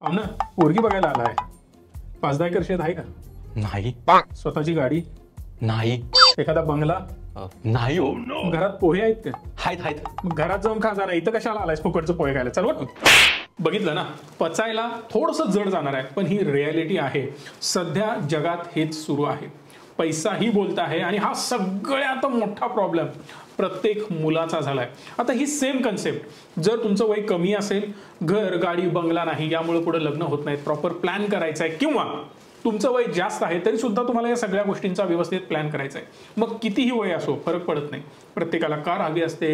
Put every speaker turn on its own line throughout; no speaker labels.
अहो ना, पोरगी बघायला आलाय. 5-10 एकर शेत आहे का?
नाही.
स्वतःची गाडी?
नाही.
एखादा बंगला?
नाही हो.
घरात पोहे आहेत का?
आहेत.
मग घरात जाऊन खा जरा. इथं कशाला आलायस फुकटचं पोहे खायला? चल बघ. बघितलं ना, पचायला थोडंसं जड जाणार आहे, पण ही रियालिटी आहे. सध्या जगात हेच सुरू आहे. पैसाही बोलत आहे आणि हा सगळ्यात मोठा प्रॉब्लेम प्रत्येक मुलाचा झालाय. आता ही सेम कन्सेप्ट, जर तुमचं वय कमी असेल, घर गाडी बंगला नाही, यामुळे पुढे लग्न होत नाहीत, प्रॉपर प्लॅन करायचा आहे, किंवा तुमचं वय जास्त आहे तरी सुद्धा तुम्हाला या सगळ्या गोष्टींचा व्यवस्थित प्लॅन करायचा आहे, मग कितीही वय असो फरक पडत नाही. प्रत्येकाला कार हवी असते,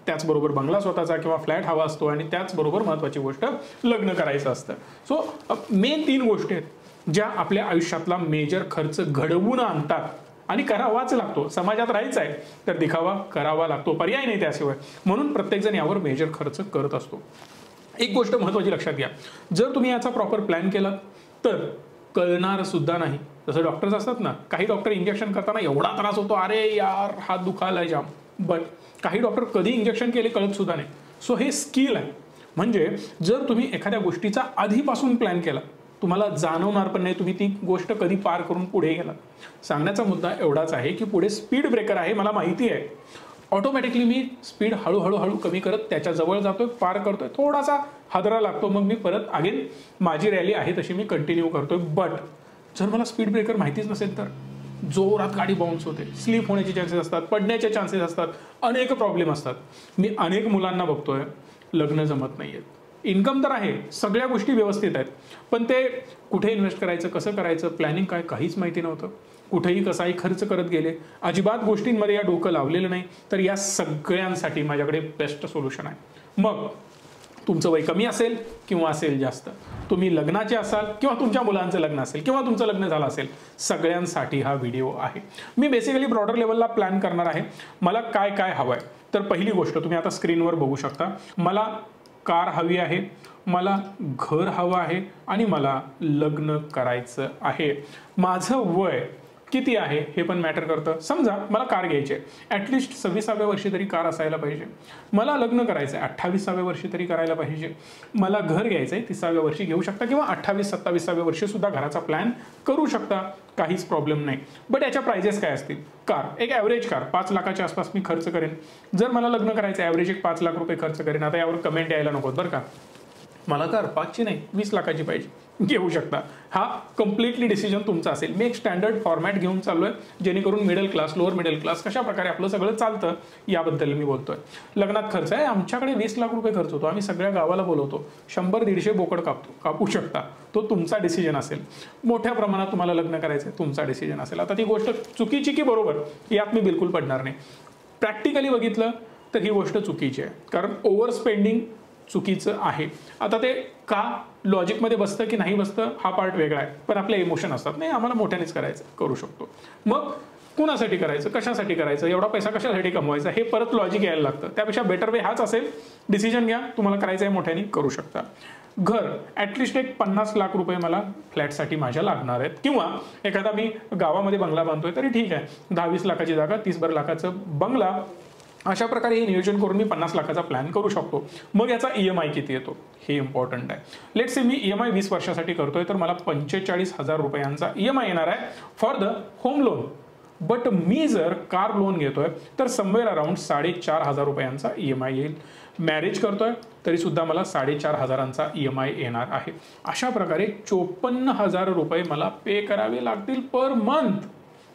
त्याचबरोबर बंगला स्वतःचा किंवा फ्लॅट हवा असतो, आणि त्याचबरोबर महत्त्वाची गोष्ट लग्न करायचं असतं. सो मेन 3 गोष्टी आहेत ज्या आपल्या आयुष्यातला मेजर खर्च घडवून आणतात, आणि करावाच लागतो. समाजात राहायचं आहे तर दिखावा करावा लागतो, पर्याय नाही त्याशिवाय. म्हणून प्रत्येकजण यावर मेजर खर्च करत असतो. एक गोष्ट महत्त्वाची लक्षात घ्या, जर तुम्ही याचा प्रॉपर प्लॅन केला तर कळणार सुद्धा नाही. जसं डॉक्टर्स असतात ना, काही डॉक्टर इंजेक्शन करताना एवढा त्रास होतो, अरे यार हात दुखायला जाम, बट काही डॉक्टर कधी इंजेक्शन केले कळत सुद्धा नाही. सो हे स्किल आहे. म्हणजे जर तुम्ही एखाद्या गोष्टीचा आधीपासून प्लॅन केला, तुम्हाला जाणवणार पण नाही तुम्ही ती गोष्ट कधी पार करून पुढे गेला. सांगण्याचा मुद्दा एवढाच आहे की पुढे स्पीड ब्रेकर आहे, मला माहिती आहे. ऑटोमॅटिकली मी स्पीड हळूहळू कमी करत त्याच्या जवळ जातोय, पार करतोय, थोडासा हादरा लागतो, मग मी परत अगेन माझी रॅली आहे तशी मी कंटिन्यू करतोय. बट जर मला स्पीड ब्रेकर माहितीच नसेल तर जोरात गाडी बाउन्स होते, स्लिप होण्याचे चान्सेस असतात, पडण्याचे चान्सेस असतात, अनेक प्रॉब्लेम असतात. मी अनेक मुलांना बघतोय, लग्न जमत नाहीयेत. इन्कम तर आहे, सगळ्या गोष्टी व्यवस्थित आहेत, पण ते कुठे इन्व्हेस्ट करायचं, कसं करायचं, प्लॅनिंग काय, काहीच माहिती नव्हतं. कुठेही कसाही खर्च करत गेले, अजिबात गोष्टींमध्ये या डोकं लावलेलं नाही. तर या सगळ्यांसाठी माझ्याकडे बेस्ट सोल्युशन आहे. मग तुमचं वय कमी असेल किंवा असेल जास्त, तुम्ही लग्नाचे असाल किंवा तुमच्या मुलांचं लग्न असेल किंवा तुमचं लग्न झालं असेल, सगळ्यांसाठी हा व्हिडिओ आहे. मी बेसिकली ब्रॉडर लेवलला प्लॅन करणार आहे. मला काय काय हवं आहे, तर पहिली गोष्ट तुम्ही आता स्क्रीनवर बघू शकता. मला कार हवी आहे, मला घर हवं आहे, आणि मला लग्न करायचं आहे. माझं वय किती आहे हे पण मॅटर करतं. समजा मला कार घ्यायची आहे, ॲटलिस्ट 26व्या वर्षी तरी कार असायला पाहिजे. मला लग्न करायचं आहे, 28व्या वर्षी तरी करायला पाहिजे. मला घर घ्यायचं आहे, 30व्या वर्षी घेऊ शकता, किंवा 28-27व्या वर्षी सुद्धा घराचा प्लॅन करू शकता, काहीच प्रॉब्लेम नाही. बट याच्या प्राइजेस काय असतील? कार, एक ॲव्हरेज कार 5 लाखाच्या आसपास मी खर्च करेन. जर मला लग्न करायचं ॲव्हरेज एक 5 लाख रुपये खर्च करेन. आता यावर कमेंट यायला नको बरं का, मला कार 5ची नाही 20 लाखाची पाहिजे, घेऊ शकता. हा कम्प्लिटली डिसिजन तुमचा असेल. मी एक स्टँडर्ड फॉर्मॅट घेऊन चाललोय, जेणेकरून middle class, lower middle class कशा प्रकारे आपलं सगळं चालतं याबद्दल मी बोलतोय. लग्नात खर्च आहे, आमच्याकडे 20 लाख रुपये खर्च होतो, आम्ही सगळ्या गावाला बोलवतो, 100-150 बोकड कापू शकता, तो तुमचा डिसिजन असेल. मोठ्या प्रमाणात तुम्हाला लग्न करायचं आहे, तुमचा डिसिजन असेल. आता ती गोष्ट चुकीची की बरोबर यात मी बिलकुल पडणार नाही. प्रॅक्टिकली बघितलं तर ही गोष्ट चुकीची आहे, कारण ओव्हर स्पेंडिंग चुकीचं आहे. आता ते का लॉजिकमध्ये बसतं की नाही बसतं हा पार्ट वेगळा आहे, पण आपले इमोशन असतात, नाही आम्हाला मोठ्यानेच करायचं, करू शकतो. मग कुणासाठी करायचं, कशासाठी करायचं, एवढा पैसा कशासाठी कमवायचा, हे परत लॉजिक यायला लागतं. त्यापेक्षा बेटर वे हाच असेल, डिसिजन घ्या, तुम्हाला करायचं आहे मोठ्याने करू शकता. घर ॲटलिस्ट एक 50 लाख रुपये मला फ्लॅटसाठी माझ्या लागणार आहेत, किंवा एखादा मी गावामध्ये बंगला बांधतोय तरी ठीक आहे, 10-20 लाखाची जागा, 30-12 लाखाचं बंगला, अशा प्रकारे हे नियोजन करून मी 50 लाखाचा प्लॅन करू शकतो. मग याचा EMI किती येतो हे इम्पॉर्टंट आहे. लेट से मी EMI 20 वर्षासाठी करतोय, तर मला 45,000 रुपयांचा EMI येणार आहे for the home loan. But मी जर कार लोन घेतोय तर समवेअर अराउंड 4,500 रुपयांचा EMI येईल. मॅरेज करतोय तरी सुद्धा मला 4,500चा EMI येणार आहे. अशा प्रकारे 54,000 रुपये मला पे करावे लागतील पर मंथ.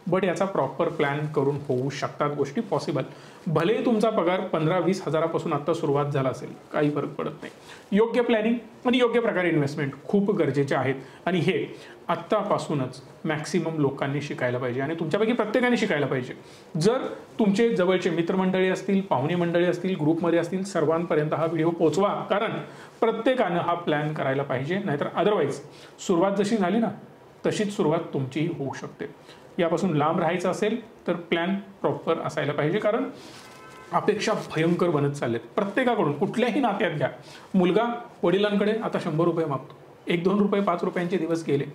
बट याचा प्रॉपर प्लॅन करून होऊ शकतात गोष्टी पॉसिबल. भले तुमचा पगार 15-20 हजारापासून आत्ता सुरुवात झाला असेल, काही फरक पडत नाही. योग्य प्लॅनिंग आणि योग्य प्रकारे इन्व्हेस्टमेंट खूप गरजेचे आहेत, आणि हे आत्तापासूनच मॅक्सिमम लोकांनी शिकायला पाहिजे, आणि तुमच्यापैकी प्रत्येकाने शिकायला पाहिजे. जर तुमचे जवळचे मित्रमंडळी असतील, पाहुणे मंडळी असतील, ग्रुपमध्ये असतील, सर्वांपर्यंत हा व्हिडिओ पोहोचवा, कारण प्रत्येकानं हा प्लॅन करायला पाहिजे. नाहीतर अदरवाईज सुरुवात जशी झाली ना तशीच सुरुवात तुमचीही होऊ शकते. यापासून लांब राहायचं असेल तर प्लॅन प्रॉपर असायला पाहिजे, कारण अपेक्षा भयंकर बनत चाललेत प्रत्येकाकडून. कुठल्याही नात्यात घ्या, मुलगा वडिलांकडे आता 100 रुपये मागतो, 1-2 रुपये 5 रुपयांचे दिवस गेले.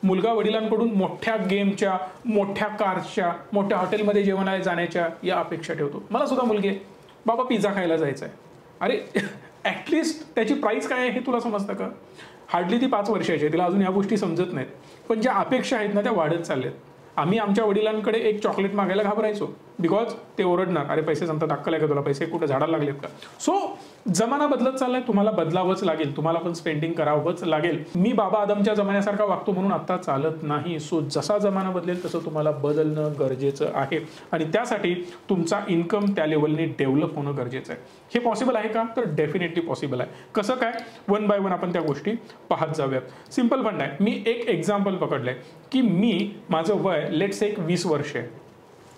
मुलगा वडिलांकडून मोठ्या गेमच्या, मोठ्या कारच्या, मोठ्या हॉटेलमध्ये जेवणाला जाण्याच्या या अपेक्षा ठेवतो. मला सुद्धा मुलगी आहे, बाबा पिझ्झा खायला जायचं आहे. अरे ॲटलिस्ट त्याची प्राईस काय आहे हे तुला समजतं का? हार्डली ती 5 वर्षाची आहे, तिला अजून या गोष्टी समजत नाहीत, पण ज्या अपेक्षा आहेत ना त्या वाढत चालल्यात. आम्ही आमच्या वडिलांकडे एक चॉकलेट मागायला घाबरायचो, बिकॉज ते ओरडणार, अरे पैसे संपतात, अक्कल आहे का तुला, पैसे कुठे झाडाला लागलेत का. सो जमाना बदलत चाललाय, तुम्हाला बदलावंच लागेल, तुम्हाला पण स्पेंडिंग करावंच लागेल. मी बाबा आदमच्या जमान्यासारखा वागतो म्हणून आता चालत नाही. सो जसा जमाना बदलेल तसं तुम्हाला बदलणं गरजेचं आहे, आणि त्यासाठी तुमचा इन्कम त्या लेवलने डेव्हलप होणं गरजेचं आहे. हे पॉसिबल आहे का? तर डेफिनेटली पॉसिबल आहे. कसं काय? वन बाय वन आपण त्या गोष्टी पाहत जाऊयात. सिंपल फंड आहे. मी एक एक्झाम्पल पकडलंय की मी माझं वय लेट्स एक 20 वर्ष आहे,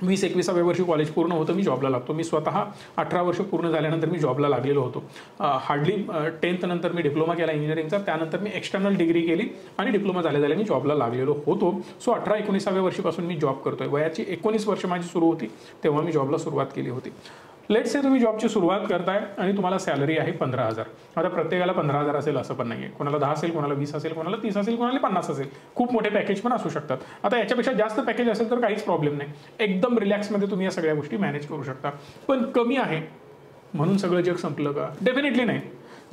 20-21व्या वर्षी कॉलेज पूर्ण होतं, मी जॉबला लागतो. मी स्वतः 18 वर्ष पूर्ण झाल्यानंतर मी जॉबला लागलेलो होतो. हार्डली 10th नंतर मी डिप्लोमा केला इंजिनिअरिंगचा, त्यानंतर मी एक्सटर्नल डिग्री केली आणि डिप्लोमा झाल्या मी जॉबला लागलेलो होतो. सो 18-19व्या वर्षीपासून मी जॉब करतोय. वयाची 19 वर्ष माझी सुरू होती तेव्हा मी जॉबला सुरुवात केली होती. लेट्स से तुम्ही जॉबची सुरुवात करताय आणि तुम्हाला सॅलरी आहे 15,000. आता प्रत्येकाला 15,000 असेल असं पण नाहीये, कोणाला 10 असेल, कोणाला 20 असेल, कोणाला 30 असेल, कोणाला 50 असेल. खूप मोठे पॅकेज पण असू शकतात. आता याच्यापेक्षा जास्त पॅकेज असेल तर काहीच प्रॉब्लेम नाही, एकदम रिलॅक्समध्ये तुम्ही या सगळ्या गोष्टी मॅनेज करू शकता. पण कमी आहे म्हणून सगळं जग संपलं का? डेफिनेटली नाही.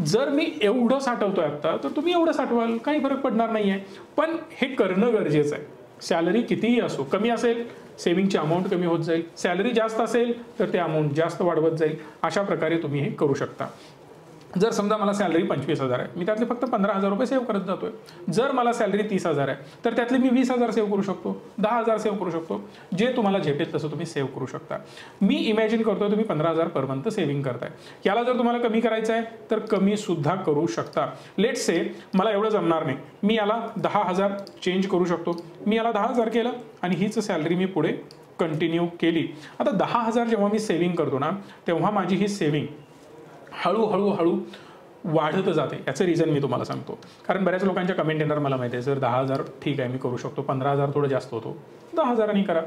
जर मी एवढं साठवतोय आता तर तुम्ही एवढं साठवाल, काही फरक पडणार नाहीये, पण हे करणं गरजेचं आहे. सॅलरी कितीही असो, कमी असेल सेव्हिंगची अमाऊंट कमी होत जाईल, सॅलरी जास्त असेल तर ते अमाऊंट जास्त वाढवत जाईल. अशा प्रकारे तुम्ही हे करू शकता. जर समजा मला सॅलरी 25,000 आहे, मी त्यातले फक्त 15,000 रुपये सेव्ह करत जातोय. जर मला सॅलरी 30,000 आहे तर त्यातले मी 20,000 सेव्ह करू शकतो, 10,000 सेव्ह करू शकतो. जे तुम्हाला झेपेल तसं तुम्ही सेव्ह करू शकता. मी इमॅजिन करतोय तुम्ही 15,000 पर मंथ सेव्हिंग करताय. याला जर तुम्हाला कमी करायचं आहे तर कमी सुद्धा करू शकता. लेट्स से मला एवढं जमणार नाही, मी याला 10,000 चेंज करू शकतो. मी याला 10,000 केलं आणि हीच सॅलरी मी पुढे कंटिन्यू केली. आता 10,000 जेव्हा मी सेव्हिंग करतो ना तेव्हा माझी ही सेव्हिंग हळूहळू वाढत जाते. याचं रिझन मी तुम्हाला सांगतो. कारण बऱ्याच लोकांच्या कमेंट येणार, मला माहिती आहे सर 10,000 ठीक आहे मी करू शकतो, 15,000 थोडं जास्त होतो, 10,000 करा.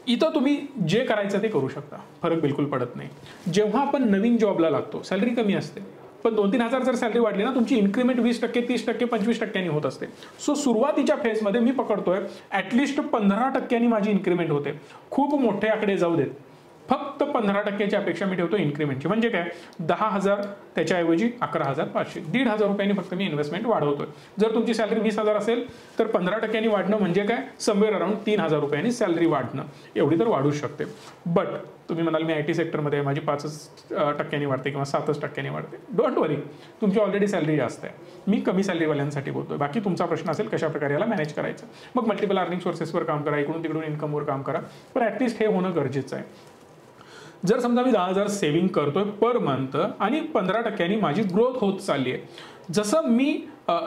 इथं तुम्ही जे करायचं ते करू शकता, फरक बिलकुल पडत नाही. जेव्हा आपण नवीन जॉबला लागतो सॅलरी कमी असते, पण 2-3 हजार जर सॅलरी वाढली ना तुमची इन्क्रीमेंट 20%, 30%, 25% होत असते. सो सुरुवातीच्या फेजमध्ये मी पकडतोय ॲटलिस्ट 15% माझी इन्क्रीमेंट होते. खूप मोठे आकडे जाऊ देत, फक्त 15%ची अपेक्षा मी ठेवतो इन्क्रीमेंटची. म्हणजे काय, 10,000 त्याच्याऐवजी 11,500, 1,500 रुपयांनी फक्त मी इन्व्हेस्टमेंट वाढवतोय. जर तुमची सॅलरी 20,000 असेल तर 15% वाढणं म्हणजे काय, समवेअर अराउंड 3,000 रुपयांनी सॅलरी वाढणं, एवढी तर वाढूच शकते. बट तुम्ही म्हणाल मी IT सेक्टरमध्ये माझी 5% वाढते किंवा 7% वाढते. डोंट वरी, तुमची ऑलरेडी सॅलरी जास्त आहे. मी कमी सॅलरीवाल्यांसाठी बोलतोय. बाकी तुमचा प्रश्न असेल कशा प्रकारे याला मॅनेज करायचं, मग मल्टिपल अर्निंग सोर्सेसवर काम करा, इकडून तिकडून इन्कमवर काम करा, पण ॲटलिस्ट हे होणं गरजेचं आहे. जर समजा मी 10,000 सेव्हिंग करतोय पर मंथ आणि 15% माझी ग्रोथ होत चालली आहे, जसं मी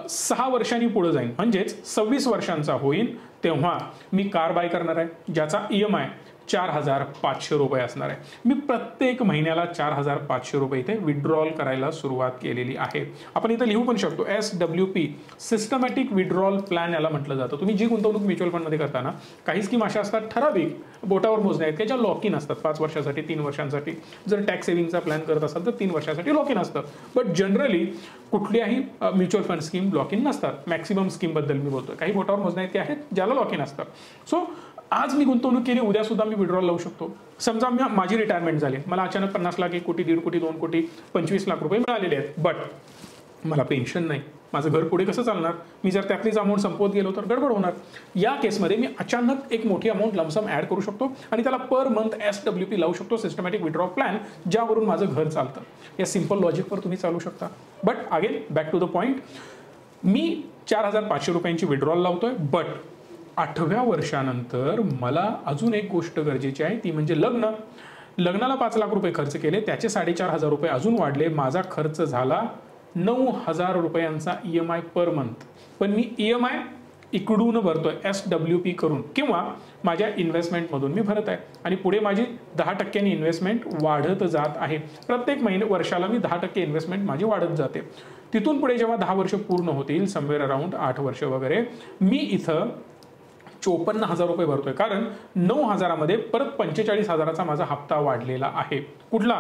6 वर्षांनी पुढे जाईन म्हणजेच 26 वर्षांचा होईन तेव्हा मी कार बाय करणार आहे ज्याचा EMI 4,500 रुपये असणार आहे. मी प्रत्येक महिन्याला 4,500 रुपये इथे विड्रॉल करायला सुरुवात केलेली आहे. आपण इथे लिहू पण शकतो SWP, सिस्टमॅटिक विड्रॉल प्लॅन याला म्हटलं जातं. तुम्ही जी गुंतवणूक म्युच्युअल फंडमध्ये करताना काही स्कीम अशा असतात ठराविक बोटावर मोजण्या आहेत त्याच्या लॉक इन असतात 5 वर्षासाठी 3 वर्षांसाठी. जर टॅक्स सेव्हिंगचा प्लॅन करत असाल तर 3 वर्षासाठी लॉक इन असतं. बट जनरली कुठल्याही mutual fund scheme lock in नसतात. मॅक्सिमम स्कीमबद्दल मी बोलतोय, काही बोटावर मोजण्या आहेत आहेत ज्याला लॉक इन असतात. सो आज मी गुंतवणूक केली, उद्या सुद्धा मी विड्रॉल लावू शकतो. समजा माझी रिटायरमेंट झाली, मला अचानक 50 लाख, 1 कोटी, 1.5 कोटी, 2 कोटी, 25 लाख रुपये मिळालेले आहेत, बट मला पेन्शन नाही, माझं घर पुढे कसं चालणार, मी जर त्यातलीच अमाऊंट संपवत गेलो तर गडबड होणार. या केसमध्ये मी अचानक एक मोठी अमाऊंट लमसम ॲड करू शकतो आणि त्याला पर मंथ SWP लावू शकतो, सिस्टमॅटिक विड्रॉल प्लॅन, ज्यावरून माझं घर चालतं. या सिंपल लॉजिकवर तुम्ही चालू शकता. But again back to the point, मी 4,500 रुपयांची विड्रॉल लावतोय, बट 8व्या वर्षानंतर मला अजून एक गोष्ट गरजेची आहे, ती म्हणजे लग्न. लग्नाला 5 लाख रुपये खर्च केले, त्याचे 4,500 रुपये अजून वाढले, माझा खर्च झाला 9,000 रुपयांचा EMI पर मंथ. पण मी EMI इकडून भरतोय SWP करून किंवा माझ्या इन्व्हेस्टमेंटमधून मी भरत आहे आणि पुढे माझी 10% इन्व्हेस्टमेंट वाढत जात आहे. प्रत्येक वर्षाला मी 10% इन्व्हेस्टमेंट माझी वाढत जाते. तिथून पुढे जेव्हा 10 वर्ष पूर्ण होतील, समवेअर अराउंड 8 वर्ष वगैरे, मी इथं 54,000 रुपये भरतोय. कारण 9,000मध्ये परत 45,000चा माझा हप्ता वाढलेला आहे. कुठला?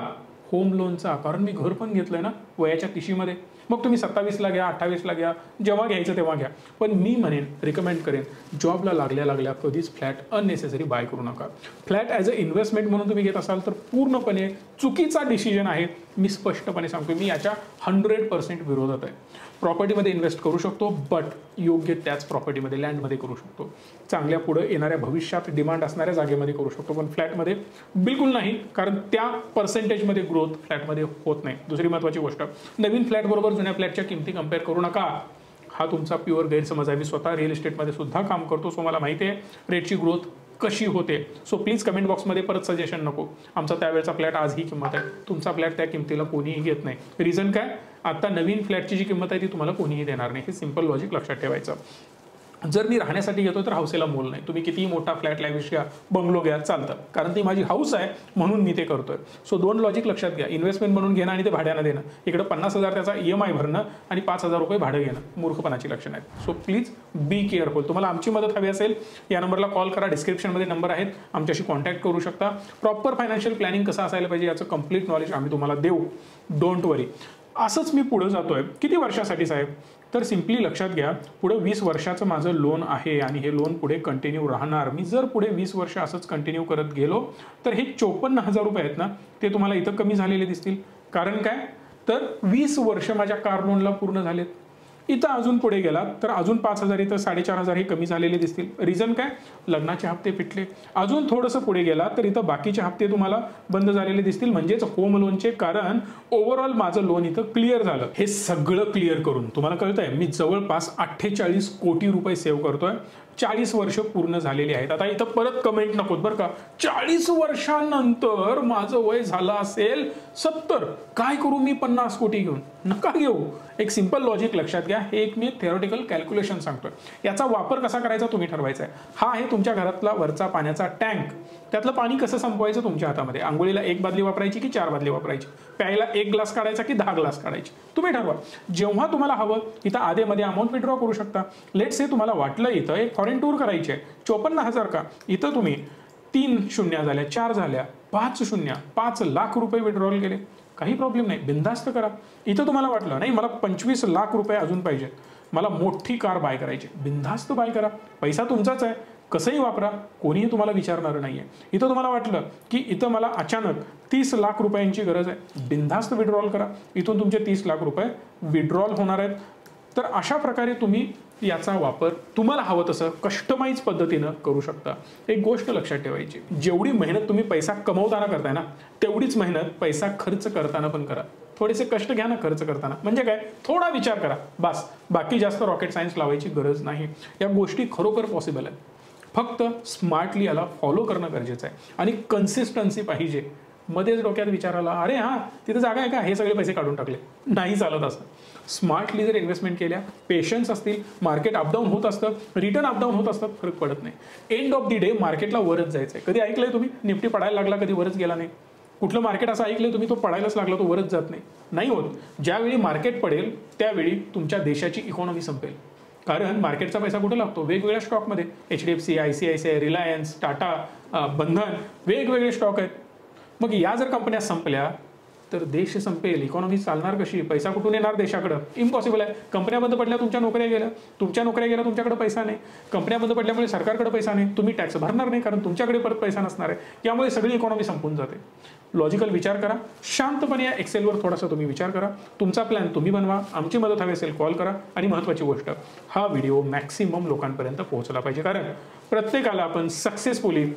होम लोनचा. कारण मी घर पण घेतलंय ना, वयाच्या 30मध्ये, मग तुम्ही 27ला घ्या, 28ला घ्या, जेव्हा घ्यायचं तेव्हा घ्या. पण मी म्हणेन, रिकमेंड करेन, जॉबला लागल्या कधीच फ्लॅट अननेसेसरी बाय करू नका. फ्लॅट ॲज अ इन्व्हेस्टमेंट म्हणून तुम्ही घेत असाल तर पूर्णपणे चुकीचा डिसिजन आहे. मी स्पष्टपणे सांगतो, मी याच्या 100% विरोधात आहे. प्रॉपर्टीमध्ये इन्व्हेस्ट करू शकतो, बट योग्य त्याच प्रॉपर्टीमध्ये, लँडमध्ये करू शकतो. चांगल्या पुढे येणाऱ्या भविष्यात डिमांड असणाऱ्या जागेमध्ये करू शकतो, पण फ्लॅटमध्ये बिलकुल नाही, कारण त्या पर्सेंटेजमध्ये ग्रोथ फ्लॅटमध्ये होत नाही. दुसरी महत्त्वाची गोष्ट, नवीन फ्लॅटबरोबर जुन्या फ्लॅटच्या किमती कम्पेअर करू नका. हा तुमचा प्युअर गैरसमज आहे. मी स्वतः रिअल इस्टेटमध्ये सुद्धा काम करतो, सो मला माहिती आहे रेटची ग्रोथ कशी होते. सो प्लीज कमेंट बॉक्समध्ये परत सजेशन नको. आमचा त्यावेळचा फ्लॅट आज ही किंमत आहे, तुमचा फ्लॅट त्या किमतीला कोणीही घेत नाही. रिझन काय? आता नवीन फ्लॅटची जी किंमत आहे ती तुम्हाला कोणीही देणार नाही. हे सिंपल लॉजिक लक्षात ठेवायचं. जर मी राहण्यासाठी घेतो तर हौसेला मोल नाही. तुम्ही कितीही मोठा फ्लॅट, लॅविश घ्या, बंगलो घ्या, चालतं, कारण ती माझी हाऊस आहे म्हणून मी ते करतोय. सो 2 लॉजिक लक्षात घ्या. इन्व्हेस्टमेंट म्हणून घेणं आणि ते भाड्यानं देणं. इकडे 50,000 त्याचा EMI भरणं आणि 5,000 रुपये भाडं घेणं मूर्खपणाची लक्षणं आहेत. So please be careful. तुम्हाला आमची मदत हवी असेल, या नंबरला कॉल करा. डिस्क्रिप्शनमध्ये नंबर आहेत, आमच्याशी कॉन्टॅक्ट करू शकता. प्रॉपर फायनान्शियल प्लॅनिंग कसं असायला पाहिजे याचं कंप्लीट नॉलेज आम्ही तुम्हाला देऊ. डोंट वरी. असंच मी पुढे जातोय. किती वर्षासाठी साहेब? तर सिम्पली लक्षात घ्या, पुढे 20 वर्षाचं माझं लोन आहे आणि हे लोन पुढे कंटिन्यू राहणार. मी जर पुढे 20 वर्ष असंच कंटिन्यू करत गेलो तर हे 54,000 रुपये आहेत ना, ते तुम्हाला इथं कमी झालेले दिसतील. कारण काय? तर 20 वर्ष माझ्या कार लोनला पूर्ण झालेत. इथं अजून पुढे गेला तर अजून 5,000, इथं 4,500 हे कमी झालेले दिसतील. रिझन काय? लग्नाचे हप्ते फिटले. अजून थोडंसं पुढे गेला तर इथं बाकीचे हप्ते तुम्हाला बंद झालेले दिसतील, म्हणजेच होम लोनचे. कारण ओव्हरऑल माझं लोन इथं क्लिअर झालं. हे सगळं क्लिअर करून तुम्हाला कळतंय, मी जवळपास 48 कोटी रुपये सेव्ह करतोय. 40 वर्ष पूर्ण झालेली आहेत. आता इथं परत कमेंट नकोत बरं का. 40 वर्षांनंतर माझं वय झालं असेल 70, काय करू मी 50 कोटी घेऊन? नका घेऊ. एक सिंपल लॉजिक लक्षात घ्या. हे एक मी थेरोटिकल कॅल्क्युलेशन सांगतोय. याचा वापर कसा करायचा तुम्ही ठरवायचा आहे. हा आहे तुमच्या घरातला वरचा पाण्याचा टँक. त्यातलं पाणी कसं संपवायचं तुमच्या हातामध्ये. आंघोळीला 1 बादली वापरायची की 4 बादली वापरायची? प्यायला 1 ग्लास काढायचा की 10 ग्लास काढायची? तुम्ही ठरवा. जेव्हा तुम्हाला हवं इथं आधेमध्ये अमाऊंट विड्रॉ करू शकता. लेट से तुम्हाला वाटलं इथं एक फॉरेन टूर करायची आहे, 54,000 का? इथं तुम्ही 3 शून्य झाल्या, 4 झाल्या, 5 शून्य, 5 लाख रुपये विड्रॉल केले, काही प्रॉब्लेम नाही, बिनधास्त करा. इथं तुम्हाला वाटलं नाही मला 25 लाख रुपये अजून पाहिजे, मला मोठी कार बाय करायची, बिनधास्त बाय करा. पैसा तुमचाच आहे, कसंही वापरा, कोणीही तुम्हाला विचारणार नाहीये. इथं तुम्हाला वाटलं की इथं मला अचानक 30 लाख रुपयांची गरज आहे, बिनधास्त विड्रॉल करा. इथून तुमचे 30 लाख रुपये विड्रॉल होणार आहेत. तर अशा प्रकारे तुम्ही याचा वापर तुम्हाला हवं तसं कस्टमाइज पद्धतीनं करू शकता. एक गोष्ट लक्षात ठेवायची, जेवढी मेहनत तुम्ही पैसा कमवताना करताय ना, तेवढीच मेहनत पैसा खर्च करताना पण करा. थोडेसे कष्ट घ्या ना खर्च करताना. म्हणजे काय? थोडा विचार करा, बस. बाकी जास्त रॉकेट सायन्स लावायची गरज नाही. या गोष्टी खरोखर पॉसिबल आहेत. फक्त स्मार्टली याला फॉलो करणं गरजेचं आहे आणि कन्सिस्टन्सी पाहिजे. मध्येच डोक्यात विचार आला, अरे हां तिथं जागा आहे का, हे सगळे पैसे काढून टाकले, नाही चालत असं. स्मार्टली जर इन्व्हेस्टमेंट केल्या, पेशन्स असतील, मार्केट अपडाऊन होत असतं, रिटर्न अपडाऊन होत असतं, फरक पडत नाही. एंड ऑफ दी डे मार्केटला वरच जायचं आहे. कधी ऐकलंय तुम्ही निफ्टी पडायला लागला कधी वरच गेला नाही? कुठलं मार्केट असं ऐकलंय तुम्ही तो पडायलाच लागला तो वरच जात नाही? नाही होत. ज्यावेळी मार्केट पडेल त्यावेळी तुमच्या देशाची इकॉनॉमी संपेल. कारण मार्केटचा पैसा कुठे लागतो? वेगवेगळ्या स्टॉकमध्ये. HDFC, ICICI, रिलायन्स, टाटा, बंधन, वेगवेगळे स्टॉक आहेत. मग या जर कंपन्या संपल्या तर देश संपेल, इकॉनॉमी चालणार कशी? पैसा कुठून येणार देशाकडं? इम्पॉसिबल आहे. कंपन्या बंद पडल्या, तुमच्या नोकऱ्या गेल्या, तुमच्याकडे पैसा नाही. कंपन्या बंद पडल्यामुळे सरकारकडे पैसा नाही, तुम्ही टॅक्स भरणार नाही कारण तुमच्याकडे परत पैसा नसणार आहे. यामुळे सगळी इकॉनॉमी संपून जाते. लॉजिकल विचार करा, शांतपणे या एक्सेलवर थोडासा तुम्ही विचार करा, तुमचा प्लॅन तुम्ही बनवा. आमची मदत हवी असेल कॉल करा. आणि महत्त्वाची गोष्ट, हा व्हिडिओ मॅक्सिमम लोकांपर्यंत पोहोचला पाहिजे, कारण प्रत्येकाला आपण सक्सेसफुली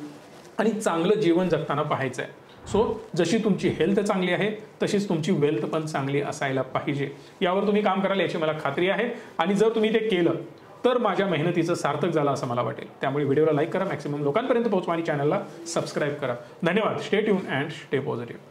आणि चांगलं जीवन जगताना पाहायचं आहे. सो जशी तुमची हेल्थ चांगली आहे तशीच तुमची वेल्थ पण चांगली असायला पाहिजे. यावर तुम्ही काम कराल याची मला खात्री आहे. आणि जर तुम्ही ते केलं तर माझ्या मेहनतीचं सार्थक झालं असं मला वाटेल. त्यामुळे व्हिडिओला लाईक करा, मॅक्सिमम लोकांपर्यंत पोहोचवा आणि चॅनलला सबस्क्राईब करा. धन्यवाद. Stay tune and stay positive.